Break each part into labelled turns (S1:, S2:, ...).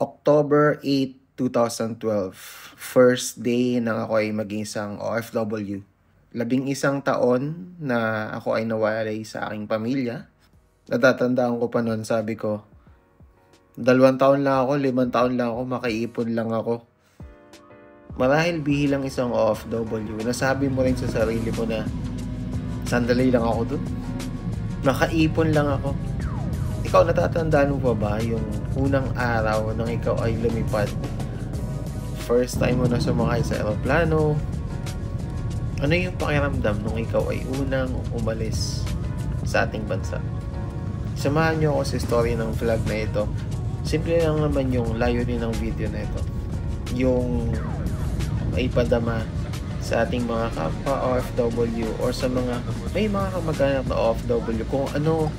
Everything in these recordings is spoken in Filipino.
S1: October 8, 2012, first day na ako ay maging isang OFW. 11 taon na ako ay nawalay sa aking pamilya. Natatandaan ko pa noon, sabi ko, 2 taon lang ako, 5 taon lang ako, makaipon lang ako. Marahil bilang isang OFW, nasabi mo rin sa sarili mo na sandali lang ako dun. Nakaipon lang ako. Ikaw, natatandaan mo pa ba yung unang araw nang ikaw ay lumipad? First time mo na sumakay sa aeroplano. Ano yung pakiramdam nung ikaw ay unang umalis sa ating bansa? Samahan niyo ako sa story ng vlog na ito. Simple lang naman yung layunin ng video na ito. Yung maipadama sa ating mga kapwa OFW or sa may mga kamag-anak na OFW kung ano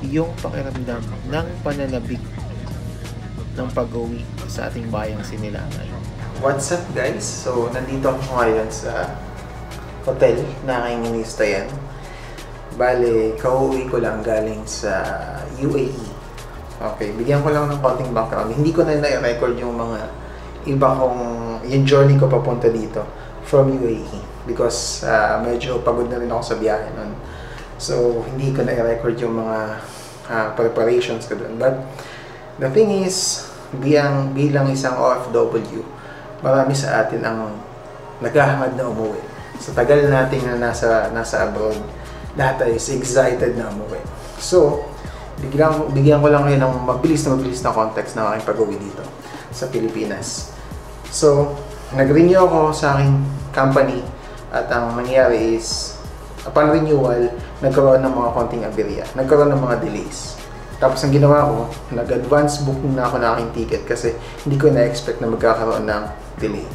S1: yung pakiramdam ng pananabik ng pag-uwi sa ating bayang Sinilangan. What's up guys? So, nandito ako ngayon sa hotel na aking inistayan. Bale, kauwi ko lang galing sa UAE. Okay, bigyan ko lang ng konting background. Hindi ko na na-record yung mga iba yung journey ko papunta dito from UAE because medyo pagod na rin ako sa biyahe nun. So, hindi ko na-record yung mga preparations ko doon. But, the thing is, bilang isang OFW, marami sa atin ang naghahangad na umuwi. Sa tagal natin na nasa abroad, lahat is excited na umuwi. So, bigyan ko lang ngayon ng mabilis na context ng aking pag-uwi dito sa Pilipinas. So, nag-renew ako sa aking company at ang nangyari is, upon renewal, nagkaroon ng mga konting aberya. Nagkaroon ng mga delays. Tapos ang ginawa ko, nag-advance booking na ako ng aking ticket kasi hindi ko na-expect na magkakaroon ng delay.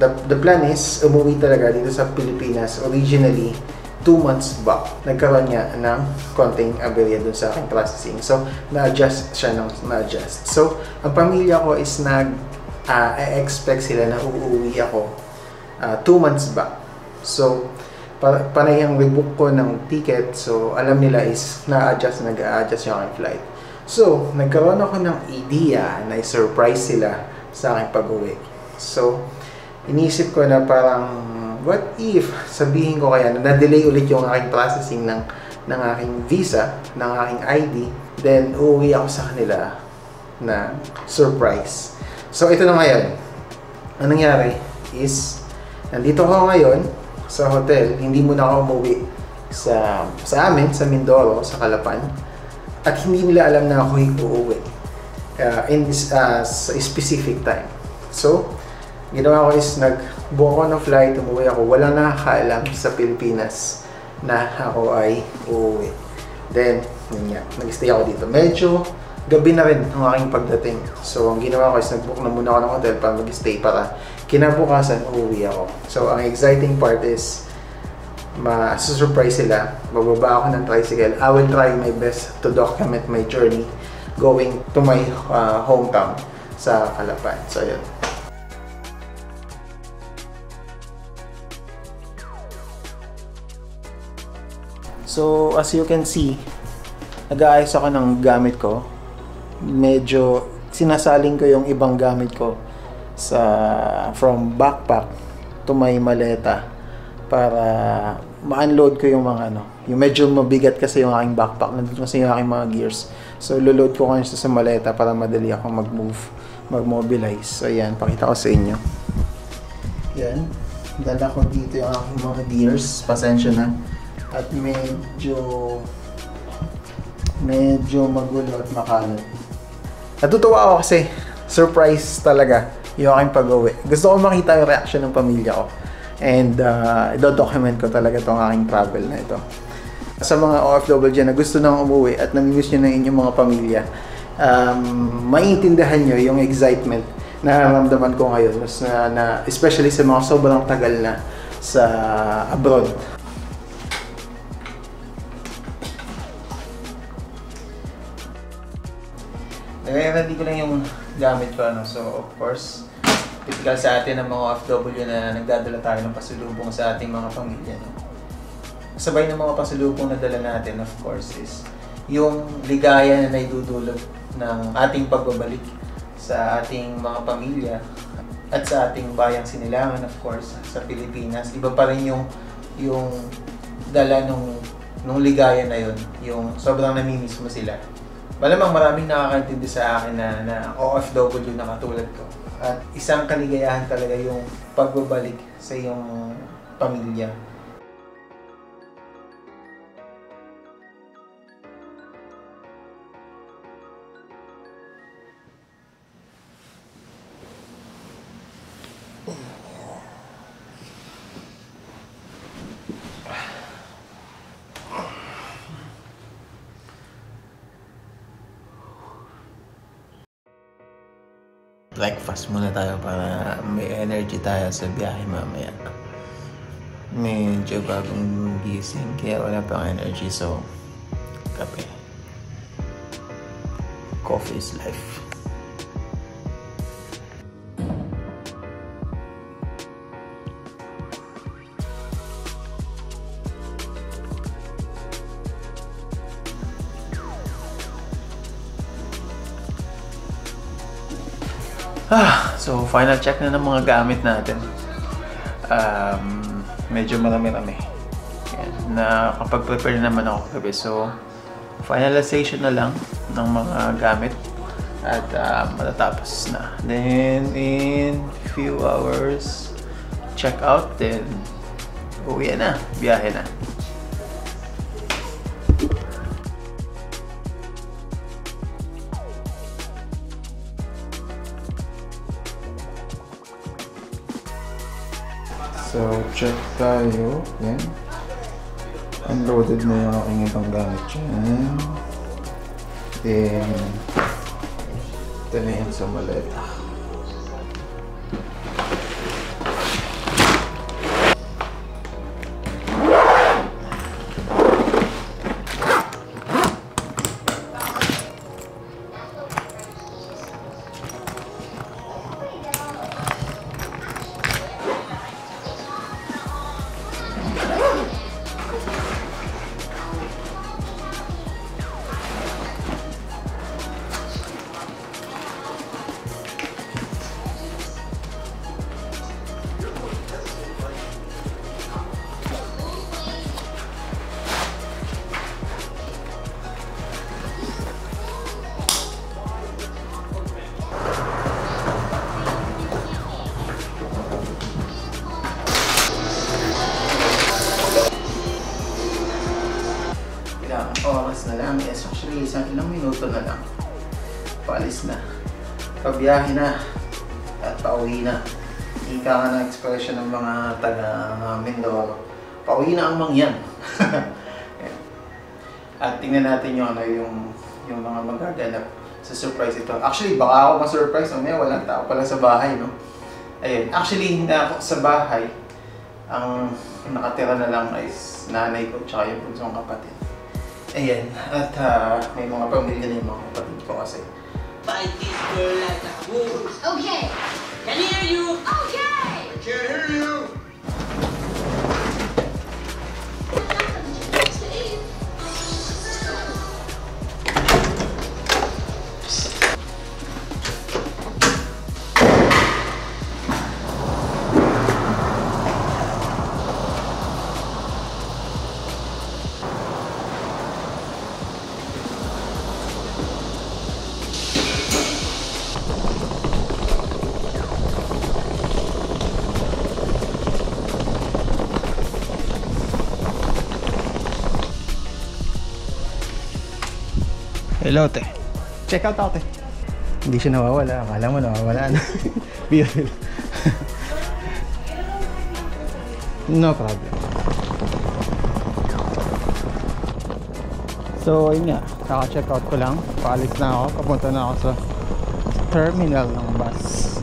S1: The plan is, umuwi talaga dito sa Pilipinas originally 2 months back. Nagkaroon niya ng konting aberya dun sa aking processing. So, na-adjust siya na-adjust. So, ang pamilya ko is expect sila na uuwi ako 2 months back. So, panay ang rebook ko ng ticket, so alam nila is nag-a-adjust yung aking flight. So, nagkaroon ako ng idea na i-surprise sila sa aking pag-uwi. So, inisip ko na parang, what if sabihin ko kaya na na-delay ulit yung aking processing ng aking visa, ng aking ID, then uuwi ako sa kanila na surprise. So, ito na ngayon. Ang nangyari is, nandito ako ngayon sa hotel, hindi muna ako umuwi sa amin, sa Mindoro, sa Calapan. At hindi nila alam na ako uuwi in this specific time. So, ginawa ko is nag-book ako ng flight, umuwi ako. Walang nakakaalam sa Pilipinas na ako ay uuwi. Then, yun nga, nag-stay ako dito. Medyo gabi na rin ang aking pagdating. So, ang ginawa ko is nag-book na muna ako ng hotel para mag-stay para kinabukasan uuwi ako. So, ang exciting part is ma-surprise sila. Bababa ako ng tricycle. I will try my best to document my journey going to my hometown sa Calapan. So, yun. So, as you can see, nag-aayos ako ng gamit ko. Medyo sinasaling ko yung ibang gamit ko from backpack to my maleta para ma-unload ko yung mga yung medyo mabigat kasi yung aking backpack, nandito kasi yung aking mga gears. So, load ko kanina sa maleta para madali ako mag-mobilize. So, ayan, pakita ko sa inyo. Yan, dala ko dito yung aking mga gears, pasensya na. At medyo magulo at makalat. Natutuwa ako kasi surprise talaga yung aking pag-uwi. Gusto ko makita yung reaction ng pamilya ko. And i-document ko talaga itong aking travel na ito. Sa mga OFW dyan na gusto nang umuwi at namimiss nyo na inyong mga pamilya, maiintindihan nyo yung excitement na nararamdaman ko ngayon. Especially sa mga sobrang tagal na sa abroad. Ready ko lang yung gamit ko, So, of course, typical sa atin ng mga OFW na nagdadala tayo ng pasalubong sa ating mga pamilya, Kasabay ng mga pasalubong na dala natin, of course, is yung ligaya na naidudulot ng ating pagbabalik sa ating mga pamilya at sa ating bayang Sinilangan, of course, sa Pilipinas. Iba pa rin yung dala nung ligaya na yun, yung sobrang namimiss mo sila. Malamang maraming nakakaintindi sa akin na OFW na katulad ko. At isang kaligayahan talaga yung pagbabalik sa iyong pamilya. Breakfast muna tayo para may energy tayo sa biyahe mamaya. Medyo bagong gising kaya wala pang energy, so kape. Coffee is life. So final check na ng mga gamit natin. Medyo marami-rami. Nakapag-prepare naman ako kagabi. So finalization na lang ng mga gamit at matatapos na. Then in few hours check out, then uwi na, biyahe na. So, check tayo. Yan. Unloaded na yung aking ibang gamit dyan. Then, ito na yan sa maleta. Oras na lang, yes, actually ilang minuto na lang paalis na, pabiyahe na at pauwi na. Ika nga na expression ng mga taga Mindoro, pauwi na ang mangyan. At tingnan natin yung mga magaganap sa surprise ito. Actually baka ako ma-surprise mamaya walang tao pala sa bahay, no? Ayun, actually na sa bahay ang nakatira na lang is nanay ko tsaka yung bunsong kapatid. Ayan, at may mga pamilya na yung mga kapatid ko kasi.
S2: Fight this girl like a bull. Okay. Can hear you. Okay. Can hear you.
S3: Hello, te. Check out ako, te. Hindi siya nawawala. Akala mo nawawala na. Beautiful. No problem. So, yun nga. Kaka-check out ko lang. Paalis na ako. Papunta na ako sa terminal ng bus.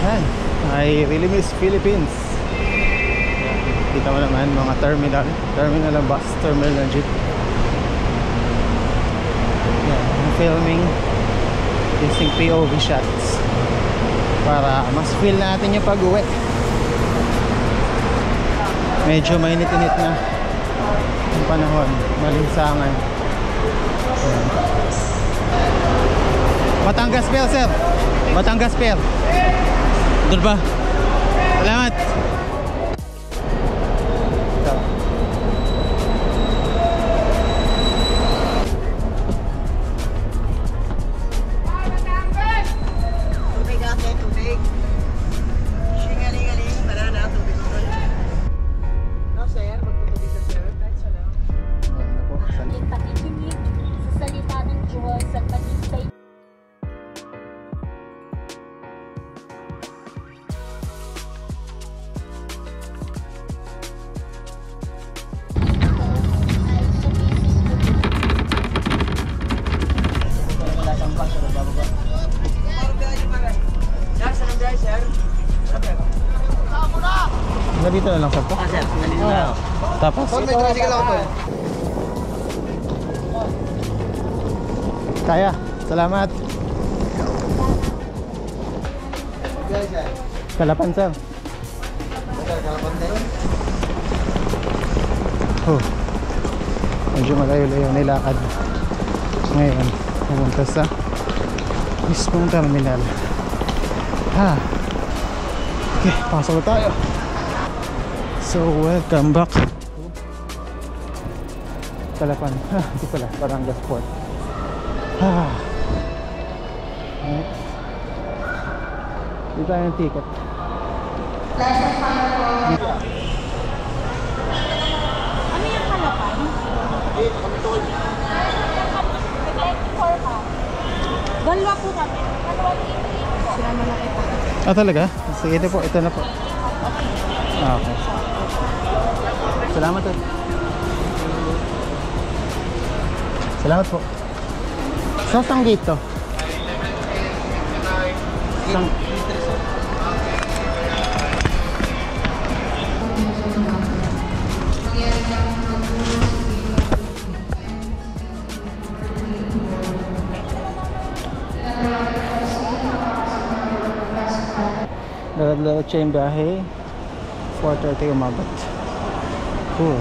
S3: Yan. I really miss Philippines. Kita mo naman mga terminal. Terminal ng bus. Terminal ng jeep. Filming using POV shots para mas feel natin yung pag-uwi. Medyo mainit-init na yung panahon, malinsangan. Batangas Pier, sir. Batangas Pier. Doon ba? Salamat.
S4: Pakikinig sa salita ng Diyos at maghintay.
S3: Dito na lang, sir po.
S2: Sir, nandito na.
S3: Tapos?
S1: May tricycle ako to.
S3: Kaya. Salamat. Kalapan, sir.
S1: Kalapan din.
S3: Oh. Medyo malayo-layo nilakad. Ngayon, pumunta sa mismong terminal. Okay, pasok na tayo. So, welcome back. Kalapan. Ito pala, Batangas Port. Next. Dito tayo ng ticket.
S4: Ano yung Kalapan? 24 pa. Dalawa po kami. Sila na lang ito.
S3: Ah, talaga? Sige, ito po. Ito na po. Okay. Salamat po. Salamat po. Saan gate to? Saan? Diretso yung biyahe. 4:30 umabot. Cool.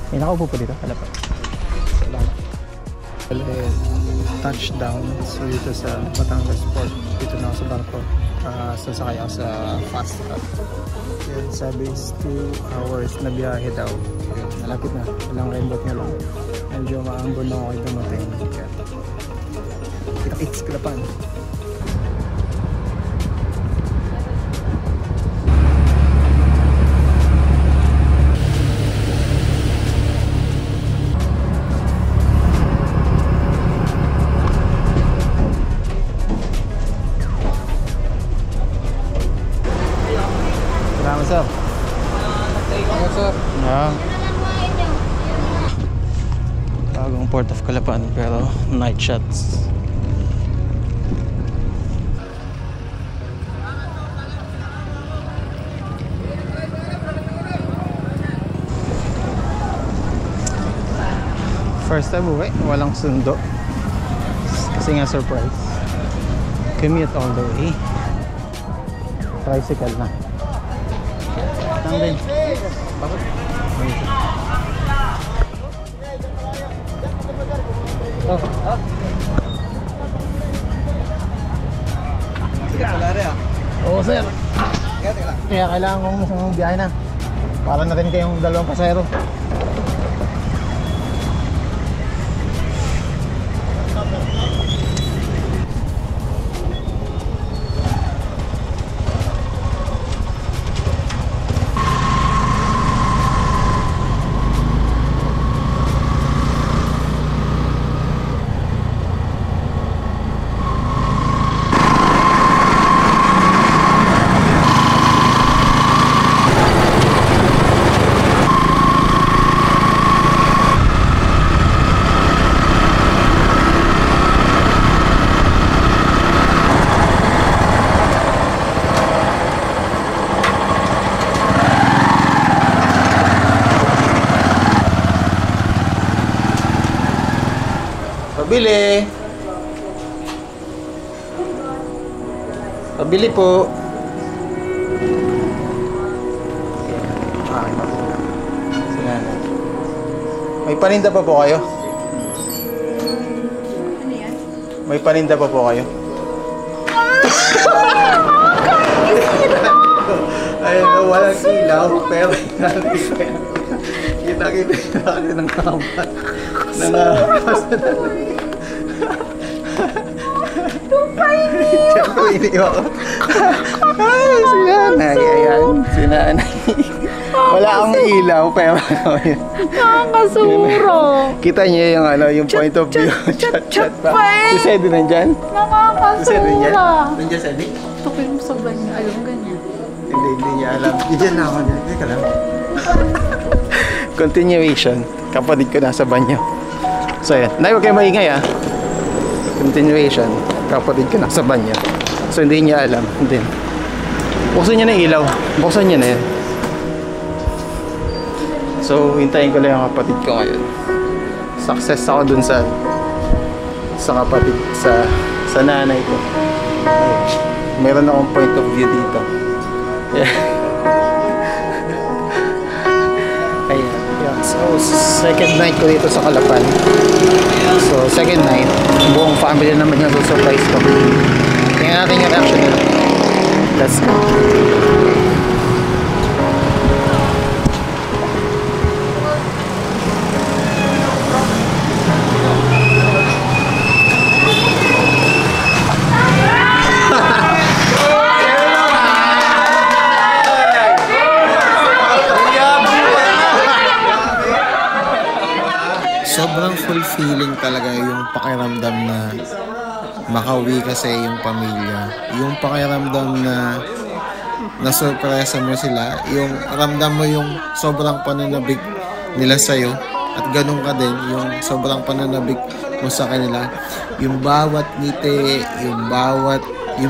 S3: May nakaupo po dito. Kalapan. Salamat. Touchdown. So dito sa Batangas Port. Dito na ako sa barko. Sasakay ako sa fast car. Yun, sabi is 2 hours na biyahe daw. Yun, malapit na. Walang rainbow nga lang. Medyo maambon na ako dumating. Kita-kits Kalapan. Sir. Salamat, sir. Bagong Port of Kalapan pero night shots. First time uwi, walang sundo. Kasi nga surprise. Commute all the way. Tricycle na. Din. Bakit? Oo, sir. Kaya kailangan kong biyahe na. Para na rin kayong dalawang pasahero.
S1: Pabili. Pabili po. May paninda pa po kayo?
S4: Ano yan?
S1: May paninda pa po kayo? Ayun, walang ilaw, pero kita natin ng kapat. Siyempre, iniiwa ko. Ay, si nanay. Ayan, si nanay. Wala akong ilaw, pero
S4: Nakakasuro.
S1: kita niyo yung, yung point of view. Chat pa. Si Sedi nandyan? Si Sedi nandyan?
S4: Nakakasura.
S1: Nandyan, Sedi?
S4: Tukin mo sa banyo. Alam ganyan.
S1: Hindi niya alam. Diyan na ako niya. Teka lang. Continuation. Kapatid ko nasa banyo. So yan. Nay, huwag kayo maingay ah. Continuation. Kapatid ko nasa banyo. So hindi niya alam. Hindi. Buksan niya na yung ilaw. Buksan niya na yan. So hintayin ko lang yung kapatid ko ngayon. Success ako dun sa kapatid. Sa nanay ko. Meron akong point of view dito. Yeah. Ayan. Yeah. So, second night ko dito sa Calapan. So, second night, buong family naman yung surprise ko. Tingnan natin yung reaction nila. Let's go. Sobrang fulfilling talaga yung pakiramdam na makauwi ka sa iyong pamilya. Yung pakiramdam na nasurpresa mo sila. Yung ramdam mo yung sobrang pananabik nila sa'yo. At ganun ka din, yung sobrang pananabik mo sa kanila. Yung bawat ngiti, yung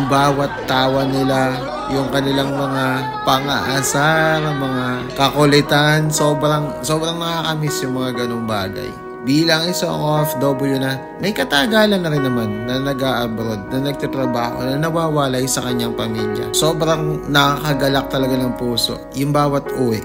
S1: bawat tawa nila, yung kanilang mga pang-aasar, mga kakulitan, sobrang nakakamiss yung mga ganung bagay. Bilang isang OFW na may katagalan na rin naman na nag-a-abroad, na nagtatrabaho, na nawawalay sa kanyang pamilya. Sobrang nakakagalak talaga ng puso yung bawat uwi.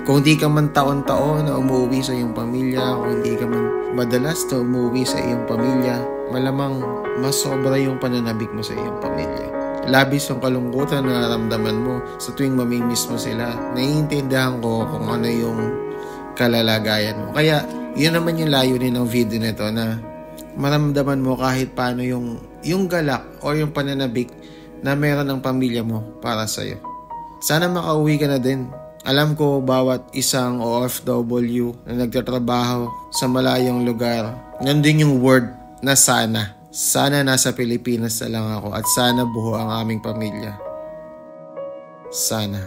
S1: Kung di ka man taon-taon na umuwi sa iyong pamilya, kung di ka man madalas na umuwi sa iyong pamilya, malamang mas sobra yung pananabik mo sa iyong pamilya. Labis yung kalungkutan na naramdaman mo sa tuwing mamimiss mo sila. Naiintindihan ko kung ano yung kalalagayan mo. Kaya, yun naman yung layunin ng video nito na maramdaman mo kahit paano yung galak o yung pananabik na meron ng pamilya mo para sa'yo. Sana makauwi ka na din. Alam ko bawat isang OFW na nagtatrabaho sa malayong lugar, nandun yung word na sana. Sana nasa Pilipinas na lang ako at sana buo ang aming pamilya. Sana.